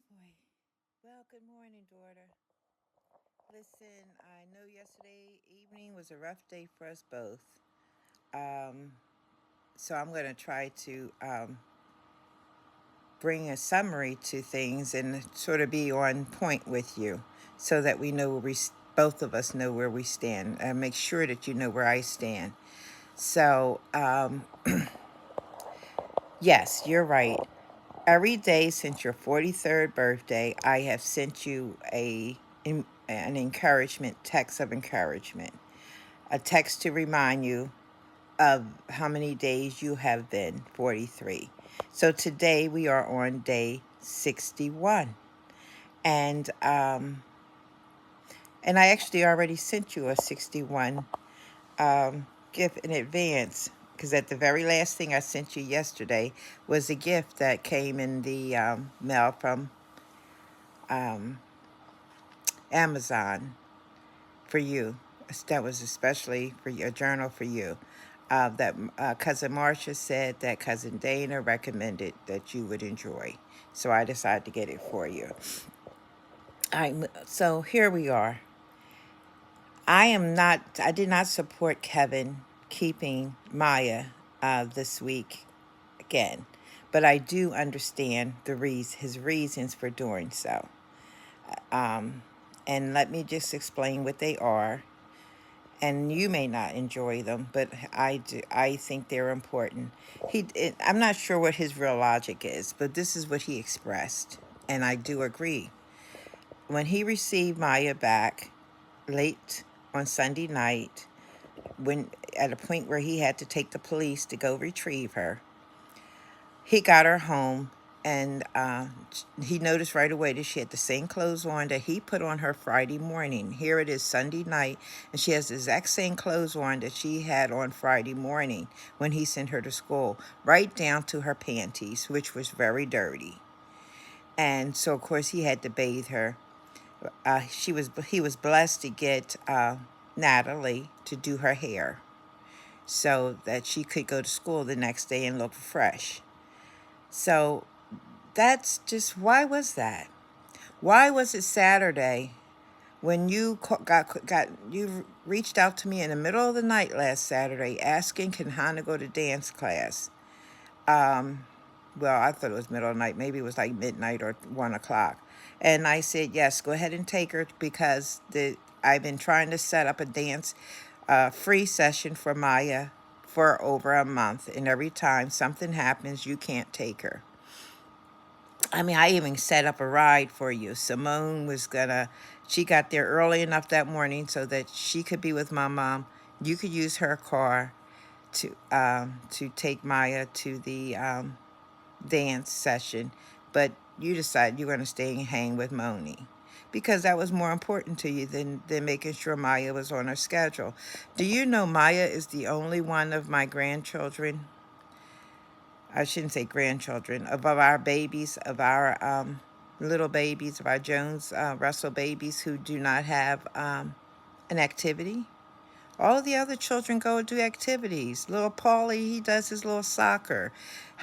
Boy. Well, good morning, daughter. Listen, I know yesterday evening was a rough day for us both. Um, so I'm going to try to bring a summary to things and sort of be on point with you so that we know where both of us know where we stand and make sure that you know where I stand. So, yes, you're right. Every day since your 43rd birthday, I have sent you an encouragement text of encouragement, a text to remind you of how many days you have been 43. So today we are on day 61, and and I actually already sent you a 61 gift in advance because at the very last thing I sent you yesterday was a gift that came in the mail from um, Amazon for you. That was especially for you, a journal for you. That cousin Marcia said that cousin Dana recommended that you would enjoy. So I decided to get it for you. So here we are. I did not support Kevin keeping Maya this week again, but I do understand his reasons for doing so. And let me just explain what they are. And you may not enjoy them, but I do. I think they're important. I'm not sure what his real logic is, but this is what he expressed, and I do agree. When he received Maya back late on Sunday night, when at a point where he had to take the police to go retrieve her, he got her home, and he noticed right away that she had the same clothes on that he put on her Friday morning. Here it is Sunday night, and she has the exact same clothes on that she had on Friday morning when he sent her to school, right down to her panties, which was very dirty. And so, of course, he had to bathe her. He was blessed to get Natalie to do her hair so that she could go to school the next day and look fresh. So that's just, why was that? Why was it Saturday when you reached out to me in the middle of the night last Saturday asking can Hannah go to dance class? Well, I thought it was middle of the night. Maybe it was like midnight or 1 o'clock. And I said, yes, go ahead and take her because I've been trying to set up a dance free session for Maya for over a month. And every time something happens, you can't take her. I mean, I even set up a ride for you. She got there early enough that morning so that she could be with my mom. You could use her car to take Maya to the dance session, but you decided you're going to stay and hang with Moni because that was more important to you than making sure Maya was on her schedule. Do you know Maya is the only one of my grandchildren? I shouldn't say grandchildren, of our babies, of our little babies, of our Jones Russell babies who do not have an activity. All the other children go do activities. Little Paulie, he does his little soccer.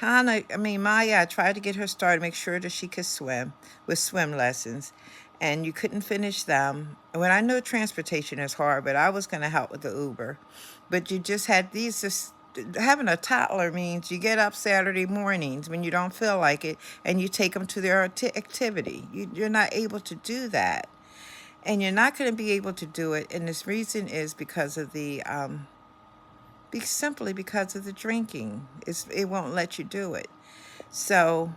Maya, I tried to get her started, make sure that she could swim with swim lessons, and you couldn't finish them. When I know transportation is hard, but I was going to help with the Uber. But you just had having a toddler means you get up Saturday mornings when you don't feel like it and you take them to their activity. You're not able to do that, and you're not going to be able to do it, and this reason is because of simply because of the drinking. It won't let you do it. So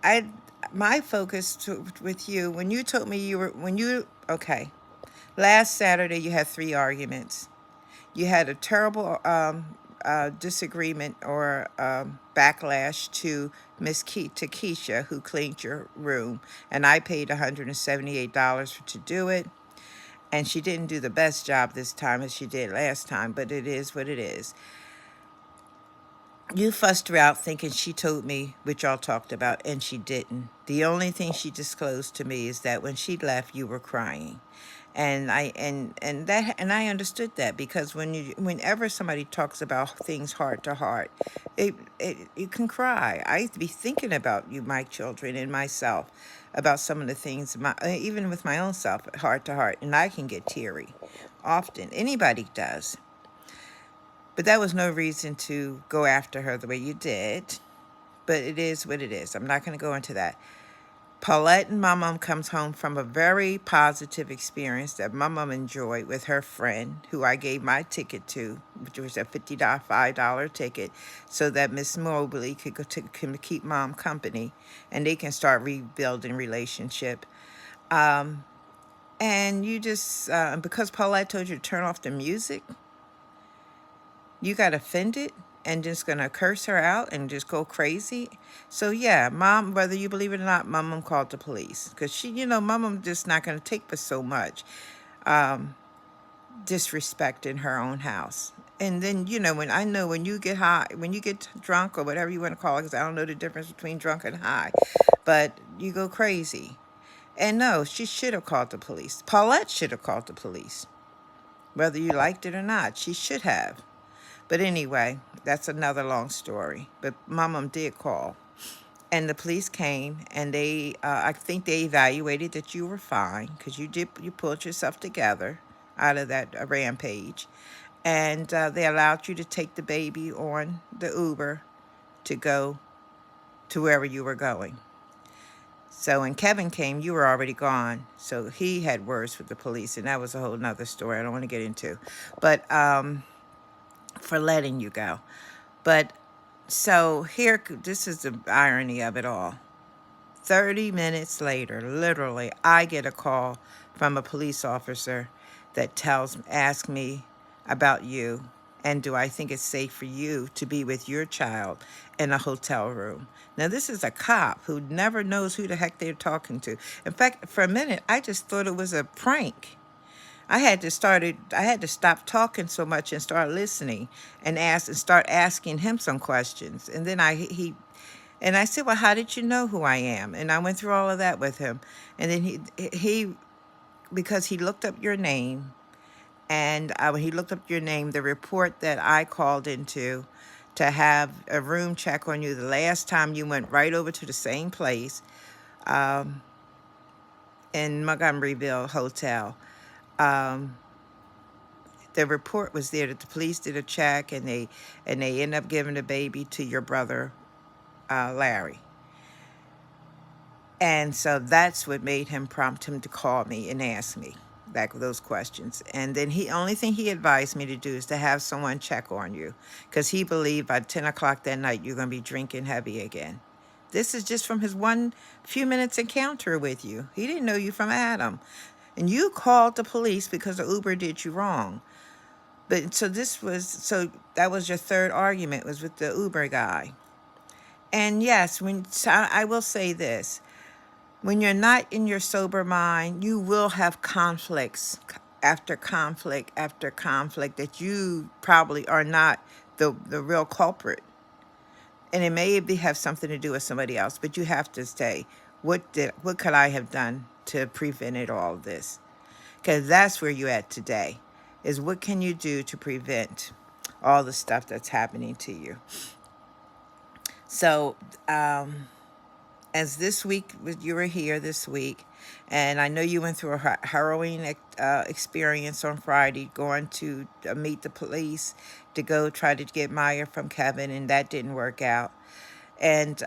I my focus with you when you told me you were when you okay, last Saturday you had 3 arguments. You had a terrible disagreement or backlash to to Keisha, who cleaned your room, and I paid $178 to do it. And she didn't do the best job this time as she did last time, but it is what it is. You fussed her out thinking she told me, which y'all talked about, and she didn't. The only thing she disclosed to me is that when she left, you were crying. And I understood that, because whenever somebody talks about things heart to heart, you can cry. I used to be thinking about you, my children, and myself, about some of the things, even with my own self, heart to heart, and I can get teary often. Anybody does. But that was no reason to go after her the way you did. But it is what it is. I'm not going to go into that. Paulette and my mom comes home from a very positive experience that my mom enjoyed with her friend, who I gave my ticket to, which was a $55 ticket, so that Miss Mobley could can keep mom company, and they can start rebuilding relationship. And you just because Paulette told you to turn off the music, you got offended and just gonna curse her out and just go crazy. So yeah, mom, whether you believe it or not, my mom called the police, because my mom just not gonna take for so much disrespect in her own house. And then when you get high, when you get drunk or whatever you want to call it, because I don't know the difference between drunk and high, but you go crazy. And no, she should have called the police. Paulette should have called the police, whether you liked it or not. She should have. But anyway, that's another long story. But my mom did call, and the police came, and I think they evaluated that you were fine, because you pulled yourself together out of that rampage, and they allowed you to take the baby on the Uber to go to wherever you were going. So when Kevin came, you were already gone. So he had words with the police, and that was a whole nother story I don't want to get into. But for letting you go. But so this is the irony of it all. 30 minutes later, literally, I get a call from a police officer that asks me about you, and do I think it's safe for you to be with your child in a hotel room. Now, this is a cop who never knows who the heck they're talking to. In fact, for a minute, I just thought it was a prank. I had to stop talking so much and start listening, and start asking him some questions. And then I said, "Well, how did you know who I am?" And I went through all of that with him. And then he because he looked up your name, and when he looked up your name, the report that I called into to have a room check on you the last time, you went right over to the same place in Montgomeryville Hotel. The report was there that the police did a check, and they ended up giving the baby to your brother Larry. And so that's what made him prompt him to call me and ask me those questions. And then only thing he advised me to do is to have someone check on you, because he believed by 10 o'clock that night you're going to be drinking heavy again. This is just from his few minutes encounter with you. He didn't know you from Adam. And you called the police because the Uber did you wrong. But so that was your third argument, was with the Uber guy. And yes, I will say this. When you're not in your sober mind, you will have conflicts after conflict after conflict that you probably are not the real culprit. And it may have something to do with somebody else, but you have to say, what could I have done to prevent all of this? Because that's where you're at today, is what can you do to prevent all the stuff that's happening to you? So, as this week, you were here this week, and I know you went through a harrowing experience on Friday, going to meet the police to go try to get Maya from Kevin, and that didn't work out. And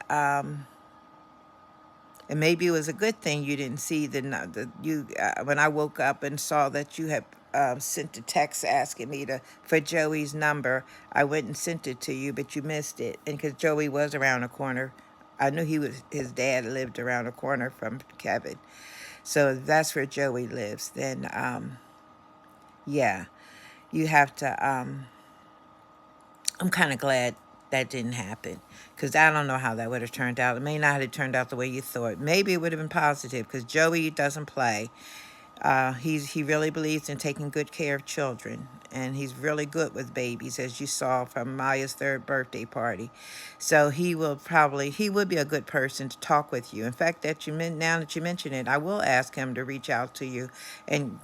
maybe it was a good thing you didn't see when I woke up and saw that you had sent a text asking me for Joey's number. I went and sent it to you, but you missed it, and because Joey was around the corner. I knew his dad lived around the corner from Kevin. So that's where Joey lives. Then, yeah, you have to, I'm kind of glad that didn't happen, because I don't know how that would have turned out. It may not have turned out the way you thought. Maybe it would have been positive, because Joey doesn't play. He really believes in taking good care of children, and he's really good with babies, as you saw from Maya's third birthday party. So he would be a good person to talk with you. In fact, now that you mention it, I will ask him to reach out to you and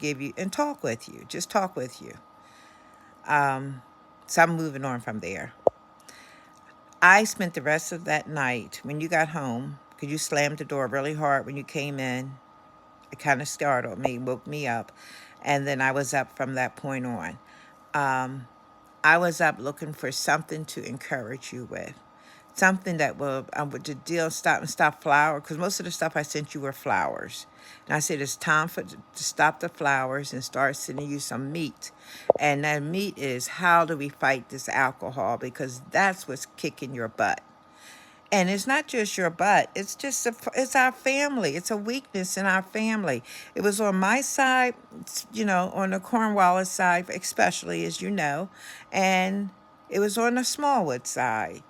talk with you, just talk with you. So I'm moving on from there. I spent the rest of that night when you got home, because you slammed the door really hard when you came in. It kind of startled me, woke me up, and then I was up from that point on. Um, I was up looking for something to encourage you with, something that will to deal stop flower, because most of the stuff I sent you were flowers, and I said it's time to stop the flowers and start sending you some meat, and that meat is how do we fight this alcohol, because that's what's kicking your butt. And it's not just your butt. It's our family. It's a weakness in our family. It was on my side, on the Cornwallis side, especially, as you know, and it was on the Smallwood side.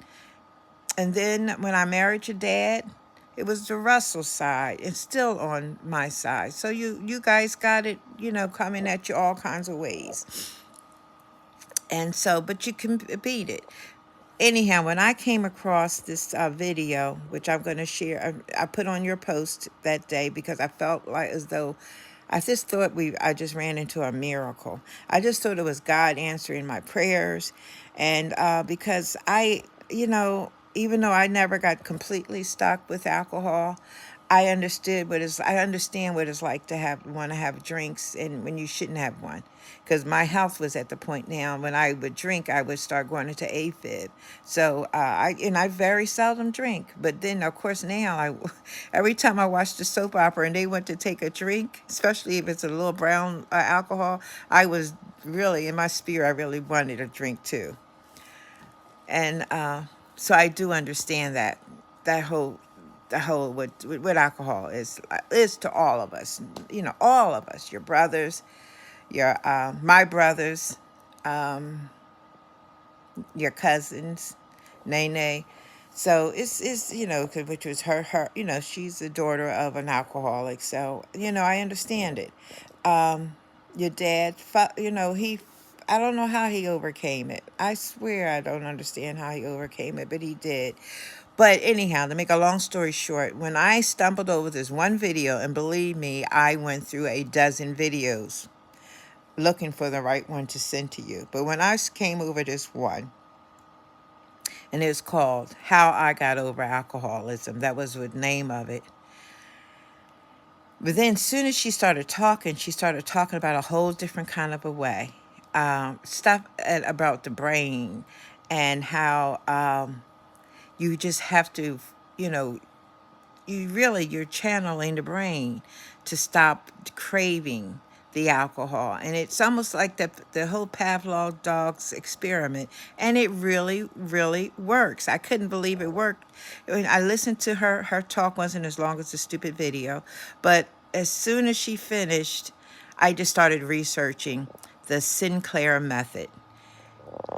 And then when I married your dad, it was the Russell side. It's still on my side. So you guys got it, coming at you all kinds of ways. And so, but you can beat it. Anyhow, when I came across this video, which I'm going to share, I put on your post that day because I felt like as though I just thought I just ran into a miracle. I just thought it was God answering my prayers. And because even though I never got completely stuck with alcohol, I understand what it's like to want to have drinks and when you shouldn't have one. Because my health was at the point now when I would drink, I would start going into AFib. So I very seldom drink. But then of course now every time I watch the soap opera and they went to take a drink, especially if it's a little brown alcohol, I was really in my spirit. I really wanted a drink too. And so I do understand that whole the whole what alcohol is to all of us. All of us, your brothers, your my brothers, your cousins, Nene. So it's which was her. She's the daughter of an alcoholic. So I understand it. Your dad, he. I don't know how he overcame it. I swear I don't understand how he overcame it, but he did. But anyhow, to make a long story short, when I stumbled over this one video, and believe me, I went through a dozen videos looking for the right one to send to you. But when I came over this one, and it's called How I Got Over Alcoholism, that was the name of it. But then as soon as she started talking about a whole different kind of a way. Stuff about the brain and how you just have to, you're channeling the brain to stop craving the alcohol. And it's almost like the whole Pavlov dog's experiment. And it really, really works. I couldn't believe it worked. I listened to her talk, wasn't as long as the stupid video. But as soon as she finished, I just started researching the Sinclair method.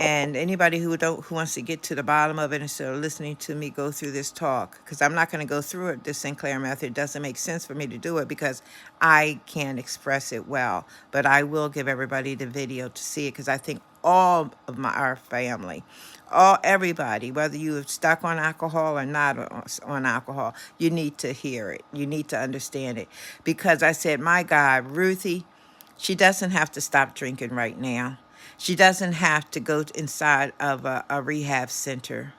And anybody who wants to get to the bottom of it instead of listening to me go through this talk, because I'm not going to go through it, the Sinclair method. It doesn't make sense for me to do it because I can't express it well. But I will give everybody the video to see it because I think all of our family, everybody, whether you have stuck on alcohol or not on alcohol, you need to hear it. You need to understand it. Because I said, my God, Ruthie, she doesn't have to stop drinking right now. She doesn't have to go inside of a rehab center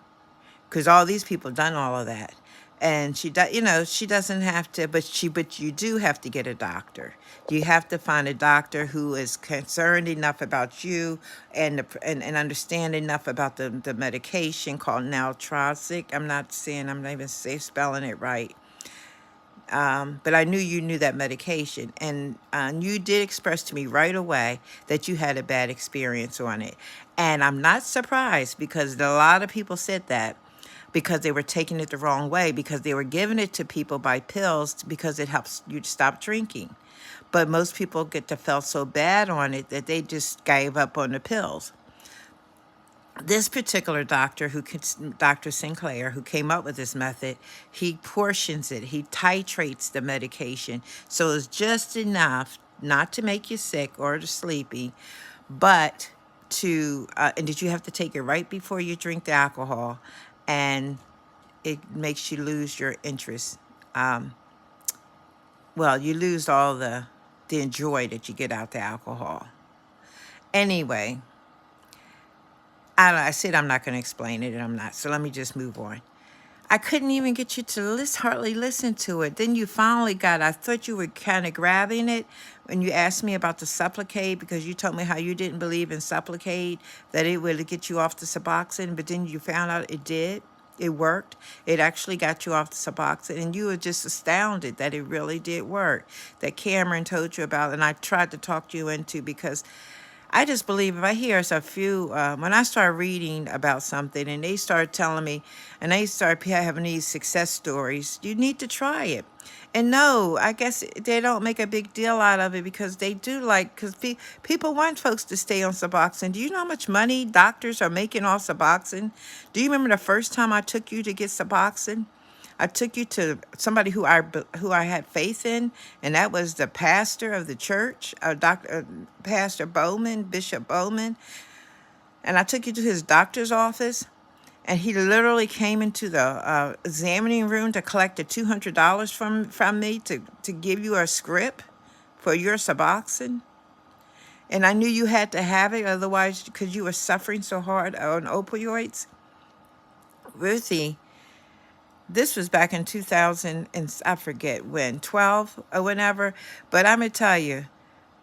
because all these people done all of that. And she doesn't have to, but you do have to get a doctor. You have to find a doctor who is concerned enough about you and understand enough about the medication called Naltrexone. I'm not even spelling it right. But I knew you knew that medication. And you did express to me right away that you had a bad experience on it. And I'm not surprised because a lot of people said that because they were taking it the wrong way, because they were giving it to people by pills because it helps you to stop drinking. But most people get to feel so bad on it that they just gave up on the pills. This particular doctor, Dr. Sinclair, who came up with this method, he portions it. He titrates the medication so it's just enough not to make you sick or to sleepy, but and did you have to take it right before you drink the alcohol, and it makes you lose your interest. Um, well, you lose all the joy that you get out the alcohol. Anyway, I said I'm not going to explain it, and I'm not. So let me just move on. I couldn't even get you to hardly listen to it. Then you finally got, I thought you were kind of grabbing it when you asked me about the Sublocade, because you told me how you didn't believe in Sublocade, that it would get you off the Suboxone, but then you found out it did. It worked. It actually got you off the Suboxone, and you were just astounded that it really did work, that Cameron told you about, and I tried to talk you into, because I just believe if I hear a few, when I start reading about something and they start telling me, and they start having these success stories, you need to try it. And no, I guess they don't make a big deal out of it, because they do because people want folks to stay on Suboxone. Do you know how much money doctors are making off Suboxone? Do you remember the first time I took you to get Suboxone? I took you to somebody who I had faith in, and that was the pastor of the church, Pastor Bowman, Bishop Bowman. And I took you to his doctor's office, and he literally came into the examining room to collect the $200 from me to give you a script for your Suboxone. And I knew you had to have it, otherwise, because you were suffering so hard on opioids. Ruthie, this was back in 2000, and I forget when, 12 or whenever. But I'm going to tell you,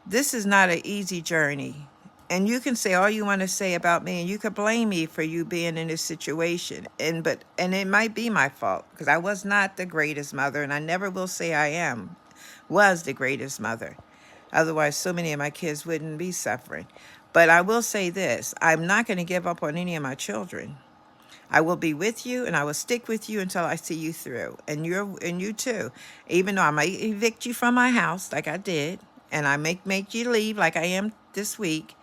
this is not an easy journey. And you can say all you want to say about me, and you could blame me for you being in this situation. And it might be my fault, because I was not the greatest mother, and I never will say was the greatest mother. Otherwise, so many of my kids wouldn't be suffering. But I will say this, I'm not going to give up on any of my children. I will be with you, and I will stick with you until I see you through. And you too. Even though I might evict you from my house like I did, and I make you leave like I am this week,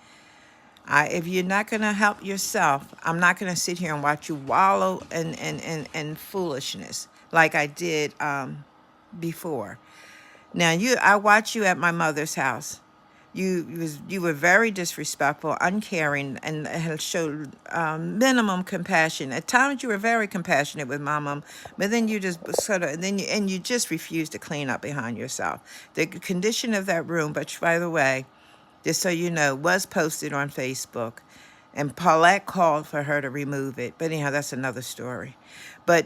if you're not going to help yourself, I'm not going to sit here and watch you wallow in foolishness like I did before. Now, I watched you at my mother's house. You were very disrespectful, uncaring, and had showed minimum compassion. At times, you were very compassionate with my mom, but then you just you just refused to clean up behind yourself. The condition of that room, but by the way, just so you know, was posted on Facebook, and Paulette called for her to remove it. But anyhow, that's another story. But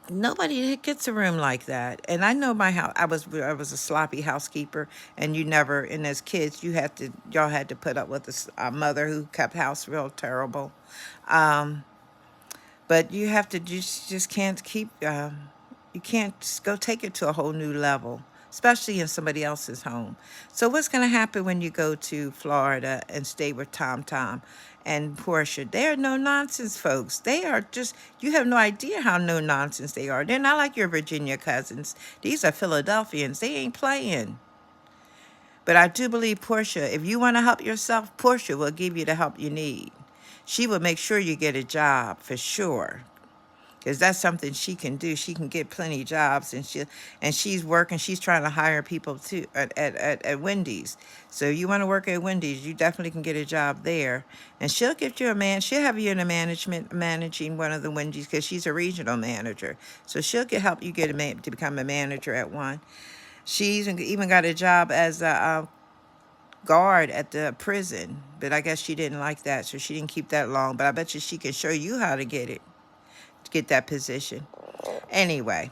nobody gets a room like that. And I know my house, I was a sloppy housekeeper, and and as kids, y'all had to put up with a mother who kept house real terrible. But you have to, just can't you can't go take it to a whole new level, especially in somebody else's home. So what's going to happen when you go to Florida and stay with Tom Tom and Portia? They are no nonsense folks. They are you have no idea how no nonsense they are. They're not like your Virginia cousins. These are Philadelphians. They ain't playing. But I do believe Portia, if you want to help yourself, Portia will give you the help you need. She will make sure you get a job for sure, because that's something she can do. She can get plenty of jobs, and she's working. She's trying to hire people too at Wendy's. So you want to work at Wendy's, you definitely can get a job there, and she'll get you she'll have you in managing one of the Wendy's, because she's a regional manager. So she'll help you to become a manager at one. She's even got a job as a guard at the prison, but I guess she didn't like that, so she didn't keep that long. But I bet you she can show you how to get that position. Anyway,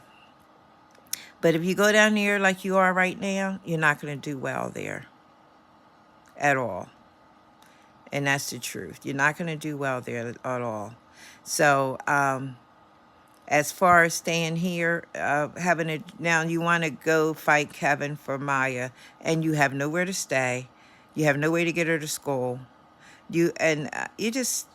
but if you go down there like you are right now, you're not going to do well there at all. And that's the truth. You're not going to do well there at all. So as far as staying here, now you want to go fight Kevin for Maya, and you have nowhere to stay. You have no way to get her to school. It's just,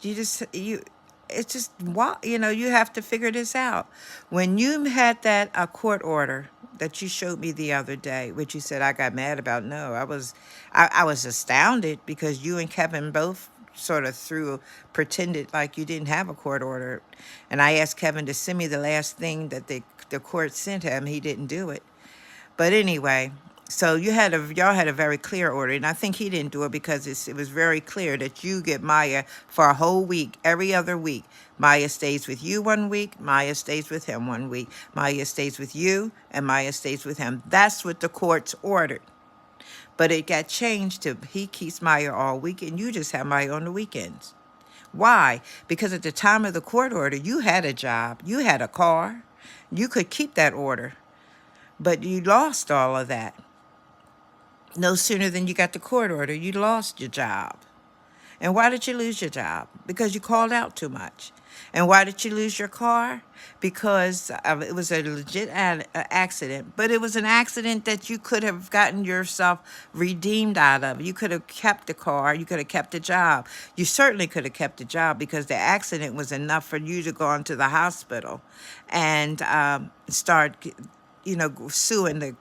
you have to figure this out. When you had that court order that you showed me the other day, which you said I got mad about, no, I was astounded, because you and Kevin both sort of pretended like you didn't have a court order. And I asked Kevin to send me the last thing that the court sent him. He didn't do it. But anyway, So y'all had a very clear order, and I think he didn't do it because it was very clear that you get Maya for a whole week, every other week. Maya stays with you 1 week, Maya stays with him 1 week, Maya stays with you, and Maya stays with him. That's what the courts ordered. But it got changed to he keeps Maya all week, and you just have Maya on the weekends. Why? Because at the time of the court order, you had a job, you had a car, you could keep that order, but you lost all of that. No sooner than you got the court order, you lost your job. And why did you lose your job? Because you called out too much. And why did you lose your car? Because it was a legit accident, but it was an accident that you could have gotten yourself redeemed out of. You could have kept the car, you could have kept the job. You certainly could have kept the job because the accident was enough for you to go into the hospital and start suing the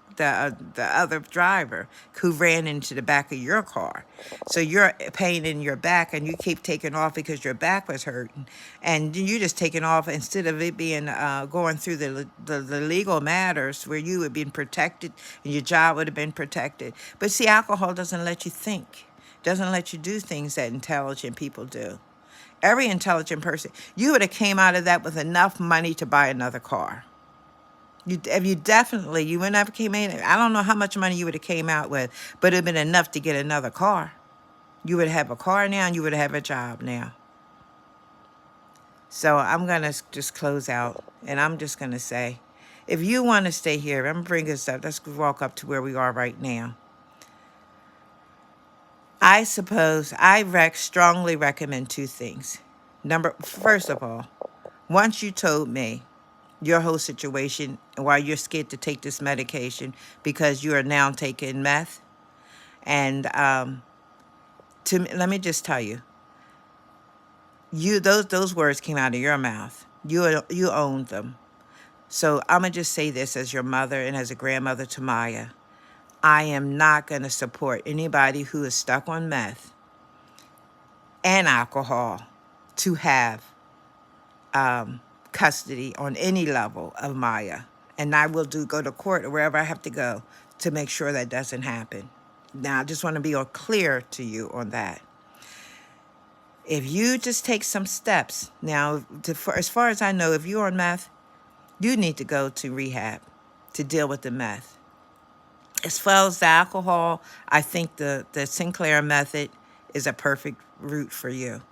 other driver who ran into the back of your car. So you're pain in your back, and you keep taking off because your back was hurting, and you just taking off instead of it being going through the legal matters where you would have been protected and your job would have been protected. But see, alcohol doesn't let you think, doesn't let you do things that intelligent people do. Every intelligent person, you would have came out of that with enough money to buy another car. You definitely, you would never came in. I don't know how much money you would have came out with, but it'd been enough to get another car. You would have a car now, and you would have a job now. So I'm gonna just close out, and I'm just gonna say, if you want to stay here, I'm gonna bring this up. Let's walk up to where we are right now. I suppose I strongly recommend two things. First of all, once you told me your whole situation and why you're scared to take this medication because you are now taking meth. And let me just tell you, those words came out of your mouth. You owned them. So I'm gonna just say this as your mother and as a grandmother to Maya. I am not gonna support anybody who is stuck on meth and alcohol to have custody on any level of Maya. And I will go to court or wherever I have to go to make sure that doesn't happen. Now, I just want to be clear to you on that. If you just take some steps, now, as far as I know, if you're on meth, you need to go to rehab to deal with the meth. As far as the alcohol, I think the Sinclair method is a perfect route for you.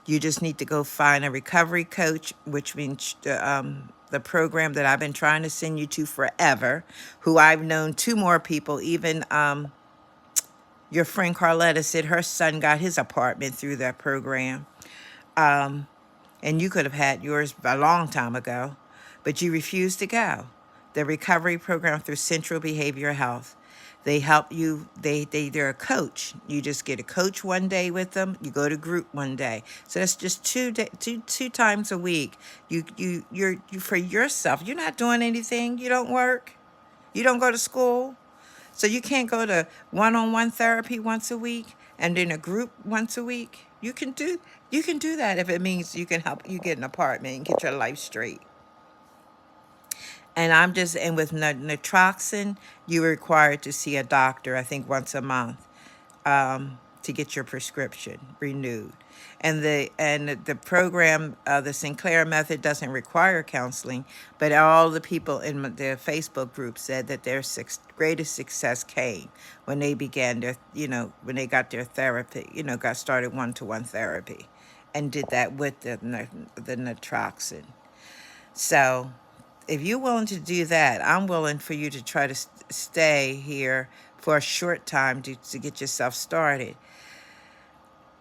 You just need to go find a recovery coach, which means the program that I've been trying to send you to forever, who I've known two more people, even your friend Carletta said her son got his apartment through that program. And you could have had yours a long time ago, but you refused to go. The recovery program through Central Behavioral Health. They help you. They're a coach. You just get a coach one day with them. You go to group one day. So that's just two times a week. You're for yourself. You're not doing anything. You don't work. You don't go to school. So you can't go to one-on-one therapy once a week and then a group once a week. You can do that if it means you can help you get an apartment and get your life straight. And with natroxen, you're required to see a doctor, I think once a month, to get your prescription renewed. And the program, the Sinclair method, doesn't require counseling, but all the people in the Facebook group said that their greatest success came when they began when they got their therapy, got started one-to-one therapy, and did that with the natroxen. So if you're willing to do that, I'm willing for you to try to stay here for a short time to get yourself started.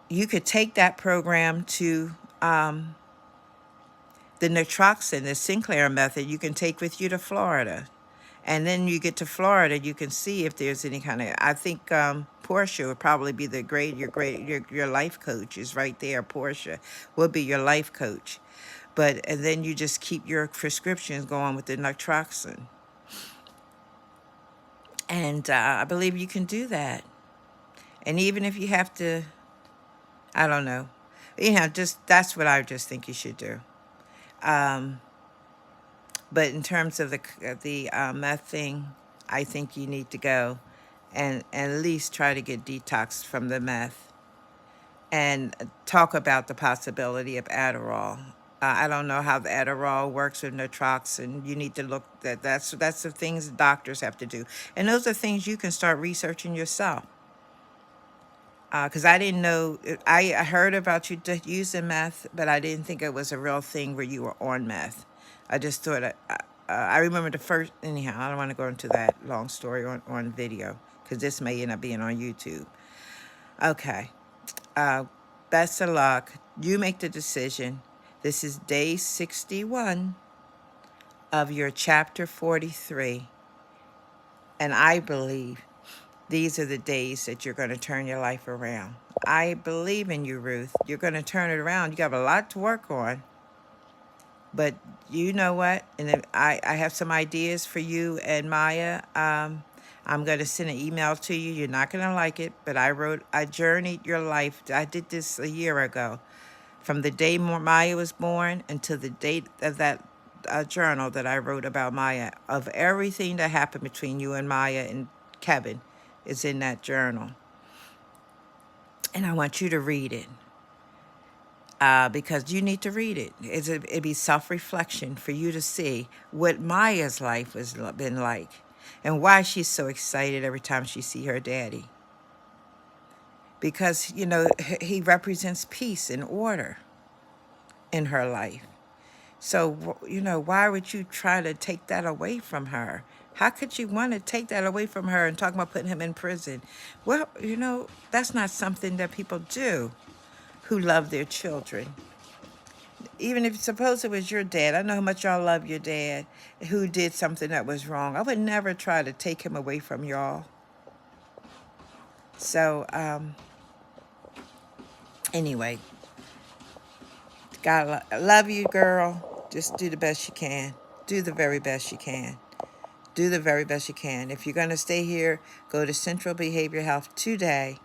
You could take that program to the natroxen, the Sinclair method, you can take with you to Florida. And then you get to Florida, you can see if there's any kind of, I think Portia would probably be your life coach is right there. Portia will be your life coach. And then you just keep your prescriptions going with the natroxen. And I believe you can do that. And even if you have to, I don't know, that's what I just think you should do. But in terms of the meth thing, I think you need to go and at least try to get detoxed from the meth, and talk about the possibility of Adderall. I don't know how the Adderall works with natroxen. You need to look that's the things doctors have to do, and those are things you can start researching yourself. Because I didn't know, I heard about you using meth, but I didn't think it was a real thing where you were on meth. I just thought, I remember the first, anyhow, I don't want to go into that long story on video, because this may end up being on YouTube. Okay. Uh, Best of luck. You make the decision. This is day 61 of your chapter 43. And I believe these are the days that you're going to turn your life around. I believe in you, Ruth. You're going to turn it around. You got a lot to work on. But you know what? And I have some ideas for you and Maya. I'm going to send an email to you. You're not going to like it, but I journeyed your life. I did this a year ago. From the day Maya was born until the date of that journal that I wrote about Maya, of everything that happened between you and Maya and Kevin is in that journal. And I want you to read it because you need to read it. It'd be self-reflection for you to see what Maya's life has been like and why she's so excited every time she sees her daddy. Because, you know, he represents peace and order in her life. So, you know, why would you try to take that away from her? How could you want to take that away from her and talk about putting him in prison? Well, you know, that's not something that people do who love their children. Even if, suppose it was your dad, I know how much y'all love your dad, who did something that was wrong. I would never try to take him away from y'all. So, anyway, God love you, girl. Just do the best you can. Do the very best you can. Do the very best you can. If you're going to stay here, go to Central Behavior Health today.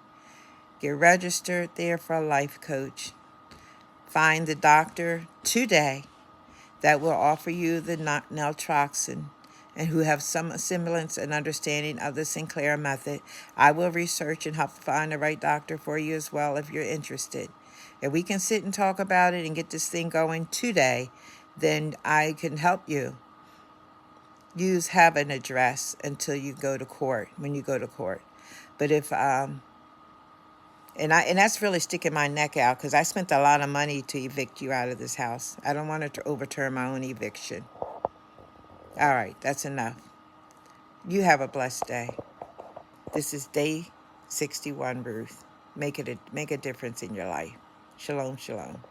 Get registered there for a life coach. Find the doctor today that will offer you the naltrexone and who have some semblance and understanding of the Sinclair method. I will research and help find the right doctor for you as well if you're interested. If we can sit and talk about it and get this thing going today, then I can help you. Have an address until you go to court, when you go to court. But if and that's really sticking my neck out, because I spent a lot of money to evict you out of this house. I don't want to overturn my own eviction. All right, that's enough. You have a blessed day. This is day 61, Ruth. Make a difference in your life. Shalom, shalom.